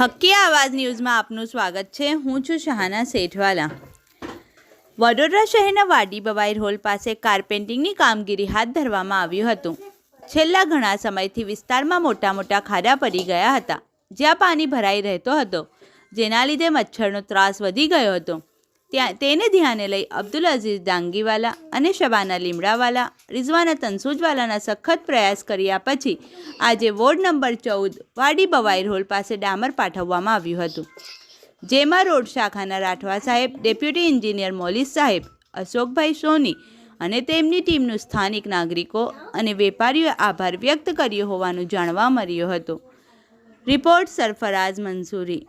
હક્કી આવાજ ન્યૂઝમાં આપનું સ્વાગત છે। હું છું શહાના સેઠવાલા। વડોદરા શહેરના વાડી બવાઈ રોડ પાસે કાર્પેન્ટિંગની કામગીરી હાથ ધરવામાં આવ્યું હતું। છેલ્લા ઘણા સમયથી વિસ્તારમાં મોટા મોટા ખાડા પડી ગયા હતા, જ્યાં પાણી ભરાઈ રહેતો હતો, જેના લીધે મચ્છરનો ત્રાસ વધી ગયો હતો। તેને ધ્યાને લઈ અબ્દુલ અઝીઝ ડાંગીવાલા અને શબાના લીમડાવાલા રિઝવાના તનસુજવાલાના સખત પ્રયાસ કર્યા પછી આજે વોર્ડ નંબર 14 વાડી બવાઈ રોડ પાસે ડામર પાઠવવામાં આવ્યું હતું, જેમાં રોડ શાખાના રાઠવા સાહેબ, ડેપ્યુટી એન્જિનિયર મોલિસ સાહેબ, અશોકભાઈ સોની અને તેમની ટીમનું સ્થાનિક નાગરિકો અને વેપારીઓએ આભાર વ્યક્ત કર્યો હોવાનું જાણવા મળ્યું હતું। રિપોર્ટ સરફરાઝ મંસૂરી।